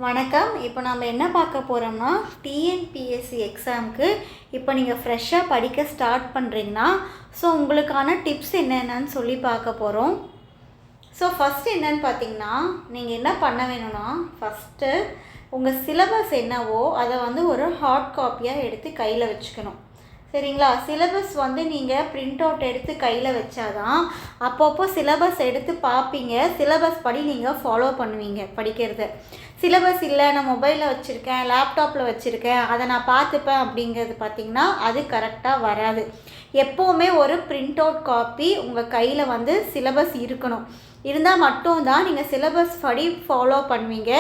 வணக்கம். இப்போ நம்ம என்ன பார்க்க போகிறோம்னா, டிஎன்பிஎஸ்சி எக்ஸாமுக்கு இப்போ நீங்கள் ஃப்ரெஷ்ஷாக படிக்க ஸ்டார்ட் பண்ணுறீங்கன்னா, ஸோ உங்களுக்கான டிப்ஸ் என்னென்னு சொல்லி பார்க்க போகிறோம். ஸோ ஃபஸ்ட்டு என்னென்னு பார்த்தீங்கன்னா, நீங்கள் என்ன பண்ண வேணும்னா, ஃபஸ்ட்டு உங்கள் சிலபஸ் என்னவோ அதை ஒரு ஹார்ட் காப்பியாக எடுத்து கையில் வச்சுக்கணும். சரிங்களா? சிலபஸ் நீங்கள் பிரிண்ட் அவுட் எடுத்து கையில் வச்சாதான் அப்பப்போ சிலபஸ் எடுத்து பார்ப்பீங்க. சிலபஸ் படி நீங்கள் ஃபாலோ பண்ணுவீங்க படிக்கிறது. சிலபஸ் இல்லை, நான் மொபைலில் வச்சுருக்கேன், லேப்டாப்பில் வச்சுருக்கேன், அதை நான் பார்த்துப்பேன் அப்படிங்கிறது பார்த்திங்கன்னா அது கரெக்டாக வராது. எப்போவுமே ஒரு பிரிண்ட் அவுட் காப்பி உங்கள் கையில் சிலபஸ் இருக்கணும். இருந்தால் மட்டும்தான் நீங்கள் சிலபஸ் படி ஃபாலோ பண்ணுவீங்க.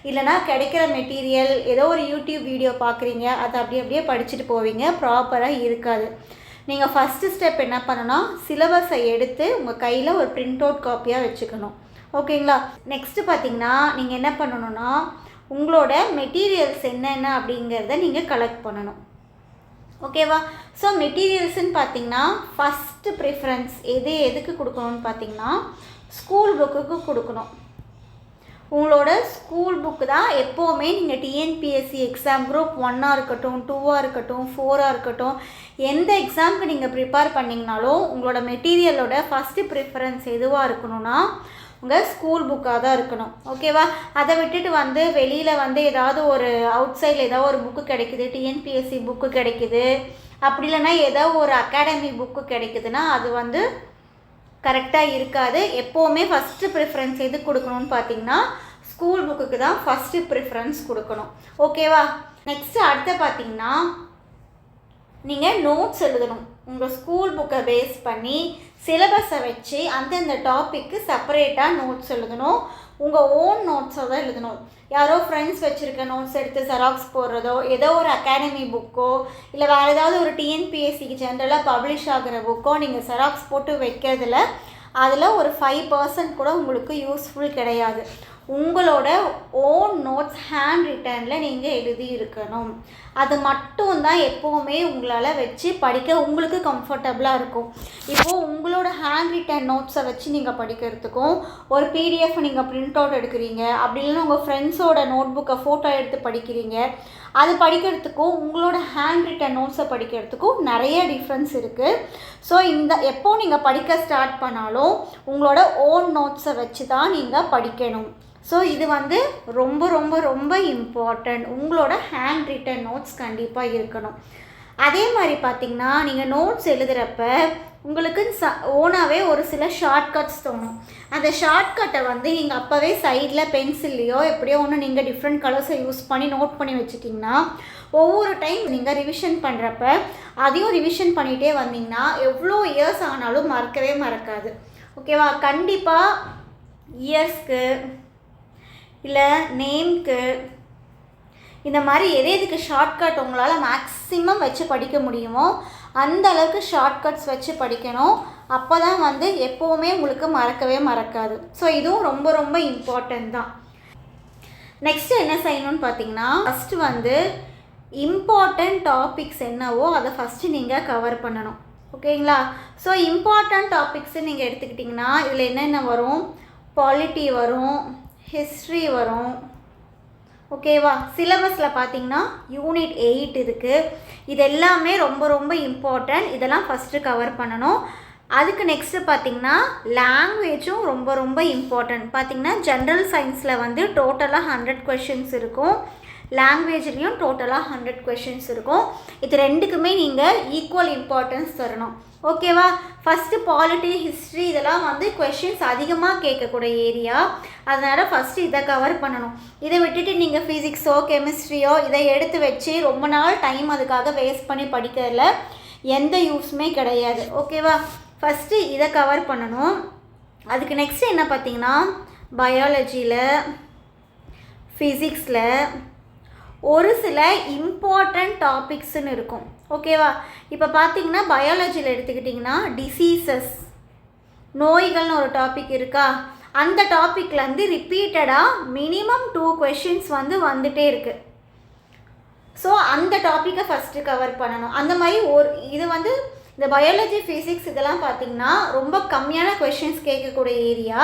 இல்லைனா கிடைக்கிற மெட்டீரியல் ஏதோ ஒரு யூடியூப் வீடியோ பார்க்குறீங்க, அதை அப்படியே படிச்சுட்டு போவீங்க, ப்ராப்பராக இருக்காது. நீங்கள் ஃபஸ்ட்டு ஸ்டெப் என்ன பண்ணணும்னா, சிலபஸை எடுத்து உங்கள் கையில் ஒரு பிரிண்ட் அவுட் காப்பியாக வச்சுக்கணும். ஓகேங்களா? நெக்ஸ்ட்டு பார்த்திங்கன்னா, நீங்கள் என்ன பண்ணணுன்னா, உங்களோட மெட்டீரியல்ஸ் என்னென்ன அப்படிங்கிறத நீங்கள் கலெக்ட் பண்ணணும். ஓகேவா? ஸோ மெட்டீரியல்ஸ்ன்னு பார்த்திங்கன்னா, ஃபஸ்ட்டு ப்ரிஃபரன்ஸ் எதுக்கு கொடுக்கணும்னு பார்த்திங்கன்னா, ஸ்கூல் புக்குக்கு கொடுக்கணும். உங்களோட ஸ்கூல் புக்கு தான் எப்போவுமே நீங்கள் டிஎன்பிஎஸ்சி எக்ஸாம் குரூப் 1ஆக இருக்கட்டும், 2ஆக இருக்கட்டும், 4ஆக இருக்கட்டும், எந்த எக்ஸாமுக்கு நீங்கள் ப்ரிப்பேர் பண்ணிங்கனாலும் உங்களோட மெட்டீரியலோட ஃபஸ்ட்டு ப்ரிஃபரன்ஸ் எதுவாக இருக்கணும்னா உங்கள் ஸ்கூல் புக்காக தான் இருக்கணும். ஓகேவா? அதை விட்டுட்டு வெளியில் ஏதாவது ஒரு அவுட் சைடில் ஏதாவது ஒரு புக்கு கிடைக்குது, டிஎன்பிஎஸ்சி புக்கு கிடைக்குது, அப்படி இல்லைன்னா ஏதோ ஒரு அகாடமி புக்கு கிடைக்குதுன்னா அது கரெக்டாக இருக்காது. எப்போவுமே ஃபஸ்ட்டு ப்ரிஃபரன்ஸ் எது கொடுக்கணும்னு பார்த்தீங்கன்னா, ஸ்கூல் புக்குக்கு தான் ஃபஸ்ட்டு ப்ரிஃபரன்ஸ் கொடுக்கணும். ஓகேவா? நெக்ஸ்ட்டு அடுத்து பார்த்தீங்கன்னா, நீங்கள் நோட்ஸ் எழுதணும். உங்கள் ஸ்கூல் புக்கை பேஸ் பண்ணி சிலபஸை வச்சு அந்தந்த டாப்பிக்கு செப்பரேட்டாக நோட்ஸ் எழுதணும். உங்கள் ஓன் நோட்ஸை தான் எழுதணும். யாரோ ஃப்ரெண்ட்ஸ் வச்சுருக்க நோட்ஸ் எடுத்து ஜெராக்ஸ் போடுறதோ, ஏதோ ஒரு அகாடமி புக்கோ, இல்லை வேறு ஏதாவது ஒரு டிஎன்பிஎஸ்சிக்கு ஜென்ரலாக பப்ளிஷ் ஆகிற புக்கோ நீங்கள் ஜெராக்ஸ் போட்டு வைக்கிறதுல அதில் ஒரு 5% கூட உங்களுக்கு யூஸ்ஃபுல் கிடையாது. உங்களோட ஓன் நோட்ஸ் ஹேண்ட் ரிட்டனில் நீங்கள் எழுதி இருக்கணும். அது மட்டும்தான் எப்போவுமே உங்களால் வச்சு படிக்க உங்களுக்கு கம்ஃபர்டபுளாக இருக்கும். இப்போது உங்களோட ஹேண்ட் ரிட்டன் நோட்ஸை வச்சு நீங்கள் படிக்கிறதுக்கும், ஒரு பிடிஎஃப் நீங்கள் பிரிண்ட் அவுட் எடுக்கிறீங்க, அப்படி இல்லைன்னா உங்கள் ஃப்ரெண்ட்ஸோட நோட் புக்கை ஃபோட்டோ எடுத்து படிக்கிறீங்க, அது படிக்கிறதுக்கும் உங்களோட ஹேண்ட் ரிட்டன் நோட்ஸை படிக்கிறதுக்கும் நிறைய டிஃப்ரென்ஸ் இருக்குது. ஸோ எப்போ நீங்கள் படிக்க ஸ்டார்ட் பண்ணாலும் உங்களோட ஓன் நோட்ஸை வச்சு தான் நீங்கள் படிக்கணும். ஸோ இது ரொம்ப ரொம்ப ரொம்ப இம்பார்ட்டண்ட். உங்களோட ஹேண்ட் ரிட்டன் நோட்ஸ் கண்டிப்பாக இருக்கணும். அதே மாதிரி பார்த்திங்கன்னா, நீங்கள் நோட்ஸ் எழுதுகிறப்ப உங்களுக்கு ஓனாகவே ஒரு சில ஷார்ட்கட்ஸ் தோணும். அந்த ஷார்ட்கட்டை நீங்கள் அப்போவே சைடில் பென்சில்லையோ எப்படியோ ஒன்று நீங்கள் டிஃப்ரெண்ட் கலர்ஸை யூஸ் பண்ணி நோட் பண்ணி வச்சுட்டிங்கன்னா, ஒவ்வொரு டைம் நீங்கள் ரிவிஷன் பண்ணுறப்ப அதையும் ரிவிஷன் பண்ணிகிட்டே வந்தீங்கன்னா எவ்வளோ இயர்ஸ் ஆனாலும் மறக்கவே மறக்காது. ஓகேவா? கண்டிப்பாக இயர்ஸ்க்கு இல்லை நேம்க்கு இந்த மாதிரி எதுக்கு ஷார்ட்கட் உங்களால் மேக்ஸிமம் வச்சு படிக்க முடியுமோ அந்த அளவுக்கு ஷார்ட்கட்ஸ் வச்சு படிக்கணும். அப்போ தான் எப்போவுமே உங்களுக்கு மறக்கவே மறக்காது. ஸோ இதுவும் ரொம்ப ரொம்ப இம்பார்ட்டன்ட் தான். நெக்ஸ்ட்டு என்ன செய்யணும்னு பார்த்தீங்கன்னா, ஃபஸ்ட்டு இம்பார்ட்டண்ட் டாபிக்ஸ் என்னவோ அதை ஃபஸ்ட்டு நீங்கள் கவர் பண்ணணும். ஓகேங்களா? ஸோ இம்பார்ட்டண்ட் டாபிக்ஸு நீங்கள் எடுத்துக்கிட்டிங்கன்னா இதில் என்னென்ன வரும்? பாலிட்டி வரும், ஹிஸ்ட்ரி வரும். ஓகேவா? சிலபஸில் பார்த்தீங்கன்னா யூனிட் 8 இருக்குது. இது எல்லாமே ரொம்ப ரொம்ப இம்பார்ட்டன்ட். இதெல்லாம் ஃபஸ்ட்டு கவர் பண்ணணும். அதுக்கு நெக்ஸ்ட்டு பார்த்திங்கன்னா லாங்குவேஜும் ரொம்ப ரொம்ப இம்பார்ட்டன்ட். பார்த்திங்கன்னா ஜென்ரல் சயின்ஸில் டோட்டலாக 100 கொஷின்ஸ் இருக்கும். லாங்குவேஜ்லேயும் டோட்டலாக 100 கொஷின்ஸ் இருக்கும். இது ரெண்டுக்குமே நீங்கள் ஈக்குவல் இம்பார்ட்டன்ஸ் தரணும். ஓகேவா? ஃபஸ்ட்டு பாலிட்டி, ஹிஸ்ட்ரி இதெல்லாம் கொஷின்ஸ் அதிகமாக கேட்கக்கூடிய ஏரியா. அதனால் ஃபஸ்ட்டு இதை கவர் பண்ணணும். இதை விட்டுட்டு நீங்கள் ஃபிசிக்ஸோ கெமிஸ்ட்ரியோ இதை எடுத்து வச்சு ரொம்ப நாள் டைம் அதுக்காக வேஸ்ட் பண்ணி படிக்கிறதுல எந்த யூஸுமே கிடையாது. ஓகேவா? ஃபஸ்ட்டு இதை கவர் பண்ணணும். அதுக்கு நெக்ஸ்ட்டு என்ன பார்த்திங்கன்னா, பயாலஜியில், ஃபிசிக்ஸில் ஒரு சில இம்பார்ட்டண்ட் டாபிக்ஸ்ன்னு இருக்கும். ஓகேவா? இப்போ பார்த்தீங்கன்னா பயாலஜியில் எடுத்துக்கிட்டிங்கன்னா டிசீசஸ், நோய்கள்னு ஒரு டாபிக் இருக்கா? அந்த டாப்பிக்லேருந்து ரிப்பீட்டடாக மினிமம் 2 கொஷின்ஸ் வந்துட்டே இருக்குது. ஸோ அந்த டாப்பிக்கை ஃபஸ்ட்டு கவர் பண்ணணும். அந்த மாதிரி இது இந்த பயாலஜி, ஃபிசிக்ஸ் இதெல்லாம் பார்த்திங்கன்னா ரொம்ப கம்மியான கொஷின்ஸ் கேட்கக்கூடிய ஏரியா.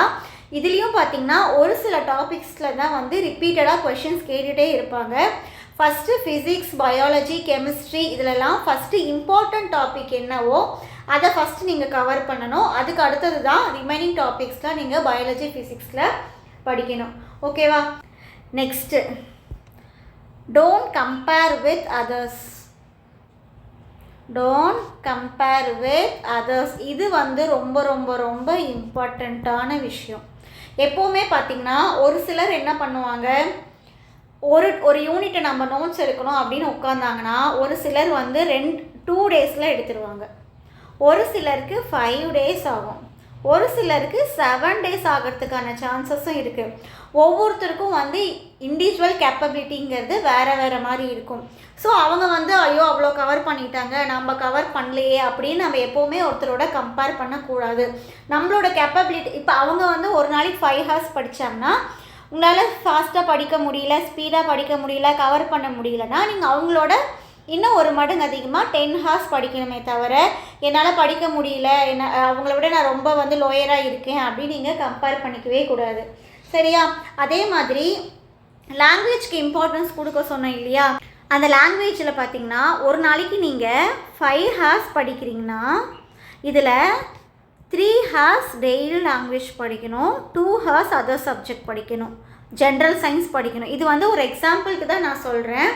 இதுலேயும் பார்த்திங்கன்னா ஒரு சில டாபிக்ஸில் தான் வந்து ரிப்பீட்டடாக கொஷின்ஸ் கேட்டுகிட்டே இருப்பாங்க. ஃபஸ்ட்டு ஃபிசிக்ஸ், பயாலஜி, கெமிஸ்ட்ரி இதிலெல்லாம் ஃபஸ்ட்டு இம்பார்ட்டண்ட் டாபிக் என்னவோ அதை ஃபஸ்ட்டு நீங்கள் கவர் பண்ணணும். அதுக்கு அடுத்தது தான் ரிமைனிங் டாபிக்ஸ்லாம் நீங்கள் பயாலஜி, ஃபிசிக்ஸில் படிக்கணும். ஓகேவா? Next, don't compare with others. Don't compare with others. இது வந்து ரொம்ப ரொம்ப ரொம்ப இம்பார்ட்டண்ட்டான விஷயம். எப்போவுமே பார்த்திங்கன்னா ஒரு சிலர் என்ன பண்ணுவாங்க, ஒரு யூனிட்டை நம்ம நோட்ஸ் எடுக்கணும் அப்படின்னு உட்காந்தாங்கன்னா ஒரு சிலர் வந்து 2 டேஸில் எடுத்துருவாங்க. ஒரு சிலருக்கு 5 டேஸ் ஆகும். ஒரு சிலருக்கு 7 டேஸ் ஆகிறதுக்கான சான்சஸும் இருக்குது. ஒவ்வொருத்தருக்கும் வந்து இண்டிவிஜுவல் கேப்பபிலிட்டிங்கிறது வேறு மாதிரி இருக்கும். ஸோ அவங்க வந்து ஐயோ அவ்வளோ கவர் பண்ணிட்டாங்க, நம்ம கவர் பண்ணலையே அப்படின்னு நம்ம எப்போவுமே ஒருத்தரோட கம்பேர் பண்ணக்கூடாது. நம்மளோட கேப்பபிலிட்டி, இப்போ அவங்க வந்து ஒரு நாளைக்கு 5 ஹார்ஸ் படித்தாங்கன்னா உங்களால் ஃபாஸ்ட்டாக படிக்க முடியல, ஸ்பீடாக படிக்க முடியல, கவர் பண்ண முடியலன்னா நீங்கள் அவங்களோட இன்னும் ஒரு மடங்கு அதிகமாக 10 ஹார்ஸ் படிக்கணுமே தவிர என்னால் படிக்க முடியல, அவங்கள விட நான் ரொம்ப வந்து லோயராக இருக்கேன் அப்படின்னு நீங்கள் கம்பேர் பண்ணிக்கவே கூடாது. சரியா? அதே மாதிரி லாங்குவேஜ்க்கு இம்பார்ட்டன்ஸ் கொடுக்க சொன்னேன் இல்லையா, அந்த லாங்குவேஜில் பார்த்திங்கன்னா ஒரு நாளைக்கு நீங்கள் 5 ஹார்ஸ் படிக்கிறீங்கன்னா இதில் 3 ஹார்ஸ் டெய்லி லாங்குவேஜ் படிக்கணும், 2 ஹார்ஸ் அதர் சப்ஜெக்ட் படிக்கணும், ஜென்ரல் சயின்ஸ் படிக்கணும். இது வந்து ஒரு எக்ஸாம்பிளுக்கு தான் நான் சொல்கிறேன்.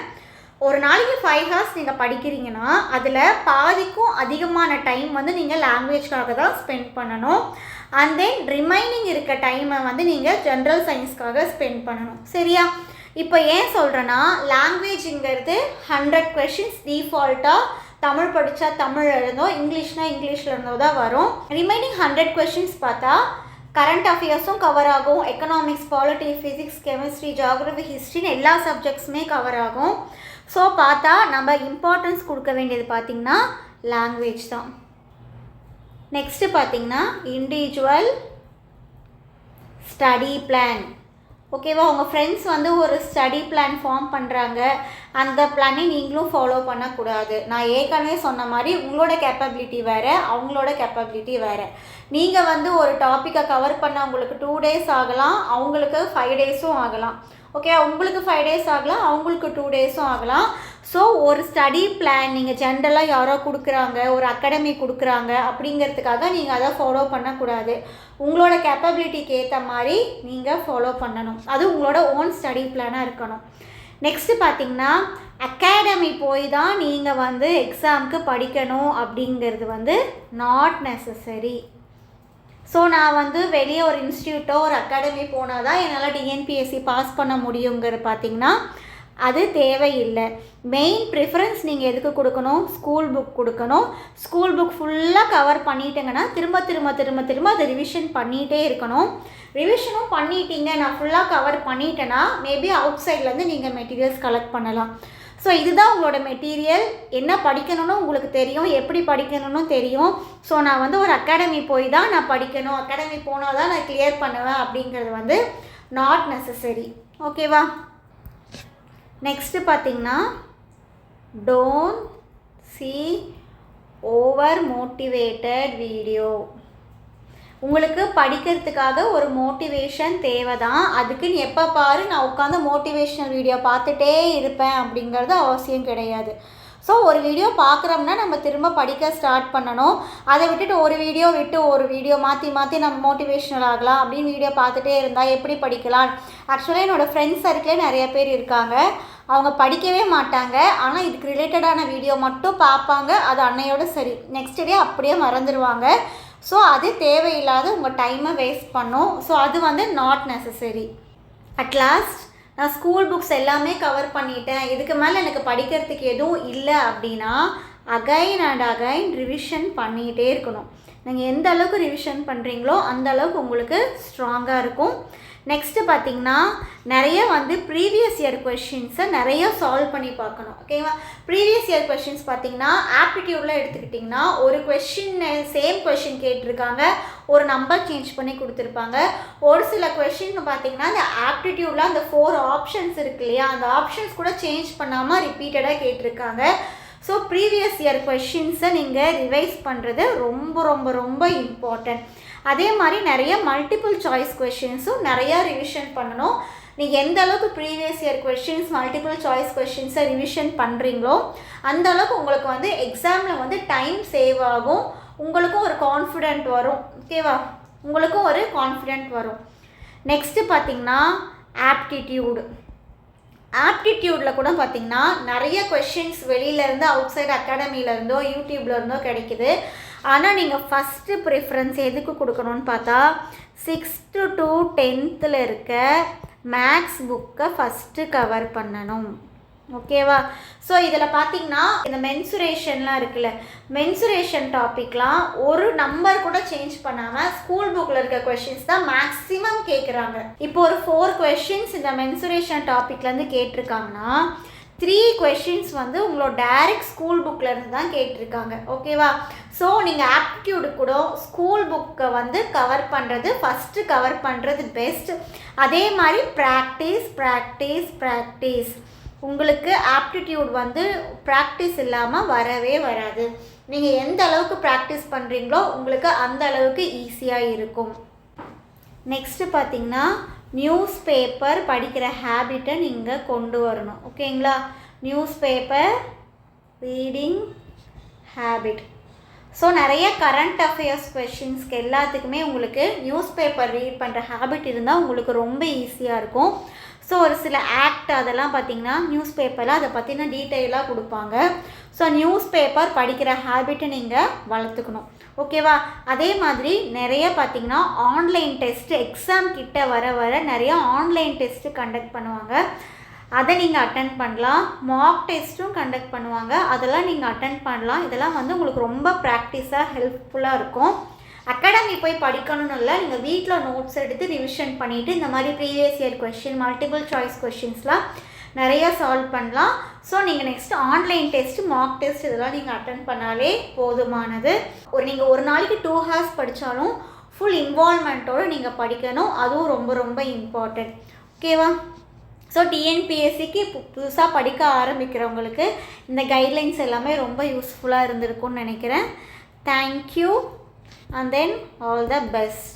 ஒரு நாளைக்கு 5 ஹார்ஸ் நீங்கள் படிக்கிறீங்கன்னா அதில் பாதிக்கும் அதிகமான டைம் வந்து நீங்கள் லாங்குவேஜ்க்காக தான் ஸ்பெண்ட் பண்ணணும். அண்ட் தென் ரிமைனிங் இருக்க டைமை வந்து நீங்கள் ஜென்ரல் சயின்ஸ்க்காக ஸ்பெண்ட் பண்ணணும். சரியா? இப்போ ஏன் சொல்கிறேன்னா, லாங்குவேஜுங்கிறது 100 கொஷின்ஸ் டிஃபால்ட்டாக தமிழ் படித்தா தமிழ் இருந்தோம், இங்கிலீஷ்னால் இங்கிலீஷில் இருந்தோ தான் வரும். ரிமைனிங் 100 கொஷின்ஸ் பார்த்தா கரண்ட் அஃபேர்ஸும் கவர் ஆகும், economics, polity, physics, chemistry, geography, ஹிஸ்ட்ரின்னு எல்லா சப்ஜெக்ட்ஸுமே கவர் ஆகும். ஸோ பார்த்தா நம்ம இம்பார்ட்டன்ஸ் கொடுக்க வேண்டியது பார்த்திங்கன்னா லாங்குவேஜ் தான். நெக்ஸ்ட்டு பார்த்திங்கன்னா இண்டிவிஜுவல் ஸ்டடி பிளான். ஓகேவா? உங்கள் ஃப்ரெண்ட்ஸ் வந்து ஒரு ஸ்டடி பிளான் ஃபார்ம் பண்ணுறாங்க, அந்த பிளானை நீங்களும் ஃபாலோ பண்ணக்கூடாது. நான் ஏற்கனவே சொன்ன மாதிரி உங்களோட கேப்பபிலிட்டி வேறு, அவங்களோட கேப்பபிலிட்டி வேறு. நீங்கள் வந்து ஒரு டாப்பிக்கை கவர் பண்ண உங்களுக்கு 2 டேஸ் ஆகலாம், அவங்களுக்கு 5 டேஸும் ஆகலாம். ஓகே, உங்களுக்கு 5 டேஸ் ஆகலாம், அவங்களுக்கு 2 டேஸும் ஆகலாம். ஸோ ஒரு ஸ்டடி பிளான் நீங்கள் ஜென்ரலாக யாரோ கொடுக்குறாங்க, ஒரு அகாடமி கொடுக்குறாங்க அப்படிங்கிறதுக்காக நீங்கள் அதை ஃபாலோ பண்ணக்கூடாது. உங்களோட கேப்பபிலிட்டிக்கு ஏற்ற மாதிரி நீங்கள் ஃபாலோ பண்ணணும். அது உங்களோட ஓன் ஸ்டடி பிளானாக இருக்கணும். நெக்ஸ்ட்டு பார்த்திங்கன்னா அகாடமி போய் தான் நீங்கள் வந்து எக்ஸாமுக்கு படிக்கணும் அப்படிங்கிறது வந்து நாட் நெசசரி. ஸோ நான் வந்து வெளியே ஒரு இன்ஸ்டியூட்டோ ஒரு அகாடமி போனால் தான் என்னால் டிஎன்பிஎஸ்சி பாஸ் பண்ண முடியுங்கிறது பார்த்திங்கன்னா அது தேவையில்லை. மெயின் ப்ரிஃபரன்ஸ் நீங்கள் எதுக்கு கொடுக்கணும்? ஸ்கூல் புக் கொடுக்கணும். ஸ்கூல் புக் ஃபுல்லாக கவர் பண்ணிட்டீங்கன்னா திரும்ப அதை ரிவிஷன் பண்ணிகிட்டே இருக்கணும். ரிவிஷனும் பண்ணிட்டீங்க, நான் ஃபுல்லாக கவர் பண்ணிட்டேன்னா மேபி அவுட் சைட்லேருந்து நீங்கள் மெட்டீரியல்ஸ் கலெக்ட் பண்ணலாம். ஸோ இதுதான் உங்களோட மெட்டீரியல். என்ன படிக்கணும்னு உங்களுக்கு தெரியும், எப்படி படிக்கணும்னு தெரியும். ஸோ நான் வந்து ஒரு அகாடமி போய் தான் நான் படிக்கணும், அகாடமி போனால் தான் நான் கிளியர் பண்ணுவேன் அப்படிங்கிறது வந்து நாட் நெசசரி. ஓகேவா? நெக்ஸ்ட்டு பார்த்திங்கன்னா don't see over motivated video. உங்களுக்கு படிக்கிறதுக்காக ஒரு மோட்டிவேஷன் தேவை தான். அதுக்குன்னு எப்போ பாரு நான் உட்காந்து மோட்டிவேஷ்னல் வீடியோ பார்த்துட்டே இருப்பேன் அப்படிங்கிறது அவசியம் கிடையாது. ஸோ ஒரு வீடியோ பார்க்குறோம்னா நம்ம திரும்ப படிக்க ஸ்டார்ட் பண்ணணும். அதை விட்டுட்டு ஒரு வீடியோ விட்டு ஒரு வீடியோ மாற்றி நம்ம மோட்டிவேஷ்னல் ஆகலாம் அப்படின்னு வீடியோ பார்த்துட்டே இருந்தால் எப்படி படிக்கலாம்? ஆக்சுவலாக என்னோடய ஃப்ரெண்ட்ஸ் சர்க்கிளே நிறைய பேர் இருக்காங்க, அவங்க படிக்கவே மாட்டாங்க, ஆனால் இதுக்கு ரிலேட்டடான வீடியோ மட்டும் பார்ப்பாங்க. அது அன்னையோடு சரி, நெக்ஸ்ட் டே அப்படியே மறந்துடுவாங்க. ஸோ அது தேவையில்லாத உங்கள் டைமை வேஸ்ட் பண்ணும். ஸோ அது வந்து நாட் நெசசரி. அட்லாஸ்ட் நான் ஸ்கூல் புக்ஸ் எல்லாமே கவர் பண்ணிட்டேன், இதுக்கு மேலே எனக்கு படிக்கிறதுக்கு எதுவும் இல்லை அப்படின்னா அகைன் அண்ட் அகைன் ரிவிஷன் பண்ணிகிட்டே இருக்கணும். நீங்கள் எந்த அளவுக்கு ரிவிஷன் பண்ணுறீங்களோ அந்த அளவுக்கு உங்களுக்கு ஸ்ட்ராங்காக இருக்கும். நெக்ஸ்ட்டு பார்த்திங்கன்னா நிறைய வந்து ப்ரீவியஸ் இயர் கொஷின்ஸை நிறைய சால்வ் பண்ணி பார்க்கணும். ஓகேவா? ப்ரீவியஸ் இயர் கொஷின்ஸ் பார்த்திங்கன்னா ஆப்டிடியூடில் எடுத்துக்கிட்டிங்கன்னா ஒரு கொஷின் சேம் கொஷின் கேட்டிருக்காங்க, ஒரு நம்பர் சேஞ்ச் பண்ணி கொடுத்துருப்பாங்க. ஒரு சில கொஷின் பார்த்திங்கன்னா அந்த ஆப்டிடியூடில் அந்த 4 ஆப்ஷன்ஸ் இருக்கு இல்லையா, அந்த ஆப்ஷன்ஸ் கூட சேஞ்ச் பண்ணாமல் ரிப்பீட்டடாக கேட்டிருக்காங்க. ஸோ ப்ரீவியஸ் இயர் கொஷின்ஸை நீங்கள் ரிவைஸ் பண்ணுறது ரொம்ப ரொம்ப ரொம்ப இம்பார்ட்டன்ட். அதே மாதிரி நிறைய மல்டிபிள் சாய்ஸ் கொஷின்ஸும் நிறையா ரிவிஷன் பண்ணணும். நீங்கள் எந்த அளவுக்கு previous year questions multiple choice கொஷின்ஸை ரிவிஷன் பண்ணுறீங்களோ அந்த அளவுக்கு உங்களுக்கு வந்து எக்ஸாமில் வந்து டைம் சேவ் ஆகும், உங்களுக்கும் ஒரு கான்ஃபிடென்ட் வரும். ஓகேவா, உங்களுக்கும் ஒரு கான்ஃபிடென்ட் வரும். நெக்ஸ்ட்டு பார்த்திங்கன்னா ஆப்டிடியூடில் கூட பார்த்திங்கன்னா நிறைய கொஷின்ஸ் வெளியிலேருந்து அவுட் சைடு அகாடமியிலேருந்தோ யூடியூப்லேருந்தோ கிடைக்குது. ஆனால் நீங்கள் ஃபஸ்ட்டு ப்ரிஃபரன்ஸ் எதுக்கு கொடுக்கணும்னு பார்த்தா 6th to 10th இருக்க மேக்ஸ் புக்கை ஃபஸ்ட்டு கவர் பண்ணணும். ஓகேவா, ஸோ இதில் பார்த்தீங்கன்னா இந்த மென்சுரேஷன்லாம் இருக்குல்ல, மென்சுரேஷன் டாப்பிக்லாம் ஒரு நம்பர் கூட சேஞ்ச் பண்ணாமல் ஸ்கூல் புக்கில் இருக்க கொஷின்ஸ் தான் மேக்ஸிமம் கேட்குறாங்க. இப்போ ஒரு 4 கொஷின்ஸ் இந்த மென்சுரேஷன் டாப்பிக்லேருந்து கேட்டிருக்காங்கன்னா 3 கொஷின்ஸ் வந்து உங்களோட டைரக்ட் ஸ்கூல் புக்கில் இருந்து தான் கேட்டிருக்காங்க. ஓகேவா, ஸோ நீங்கள் ஆப்டிடியூடு கூட ஸ்கூல் புக்கை வந்து கவர் பண்ணுறது ஃபஸ்ட்டு கவர் பண்ணுறது பெஸ்ட். அதே மாதிரி ப்ராக்டிஸ் உங்களுக்கு ஆப்டிடியூட் வந்து ப்ராக்டிஸ் இல்லாமல் வரவே வராது. நீங்கள் எந்த அளவுக்கு ப்ராக்டிஸ் பண்ணுறீங்களோ உங்களுக்கு அந்த அளவுக்கு ஈஸியாக இருக்கும். நெக்ஸ்ட்டு பார்த்திங்கன்னா நியூஸ் பேப்பர் படிக்கிற ஹேபிட்டை நீங்கள் கொண்டு வரணும். ஓகேங்களா, news paper reading habit. So நிறைய கரண்ட் அஃபேர்ஸ் கொஷின்ஸ்க்கு எல்லாத்துக்குமே உங்களுக்கு நியூஸ் பேப்பர் ரீட் பண்ணுற ஹேபிட் இருந்தால் உங்களுக்கு ரொம்ப ஈஸியாக இருக்கும். ஸோ ஒரு சில ஆக்ட் அதெல்லாம் பார்த்திங்கன்னா நியூஸ் பேப்பரில் அதை பற்றின டீட்டெயிலாக கொடுப்பாங்க. ஸோ நியூஸ் பேப்பர் படிக்கிற ஹேபிட்டை நீங்கள் வளர்த்துக்கணும். ஓகேவா, அதே மாதிரி நிறைய பார்த்திங்கன்னா ஆன்லைன் டெஸ்ட்டு எக்ஸாம் கிட்ட வர நிறைய ஆன்லைன் டெஸ்ட்டு கண்டக்ட் பண்ணுவாங்க. அதை நீங்கள் அட்டென்ட் பண்ணலாம். மார்க் டெஸ்ட்டும் கண்டக்ட் பண்ணுவாங்க, அதெல்லாம் நீங்கள் அட்டென்ட் பண்ணலாம். இதெல்லாம் வந்து உங்களுக்கு ரொம்ப ப்ராக்டிஸாக ஹெல்ப்ஃபுல்லாக இருக்கும். அகாடமி போய் படிக்கணும்னு இல்லை, நீங்கள் வீட்டில் நோட்ஸ் எடுத்து ரிவிஷன் பண்ணிவிட்டு இந்த மாதிரி previous year question multiple choice கொஷின்ஸ்லாம் நிறையா சால்வ் பண்ணலாம். ஸோ நீங்கள் next online test mark test இதெல்லாம் நீங்கள் அட்டென்ட் பண்ணாலே போதுமானது. நீங்கள் ஒரு நாளைக்கு 2 hours படித்தாலும் ஃபுல் இன்வால்மெண்ட்டோடு நீங்கள் படிக்கணும், அதுவும் ரொம்ப ரொம்ப இம்பார்ட்டண்ட். ஓகேவா, ஸோ டிஎன்பிஎஸ்சிக்கு புதுசாக படிக்க ஆரம்பிக்கிறவங்களுக்கு இந்த கைட்லைன்ஸ் எல்லாமே ரொம்ப யூஸ்ஃபுல்லாக இருந்திருக்கும்னு நினைக்கிறேன். Thank you and then all the best.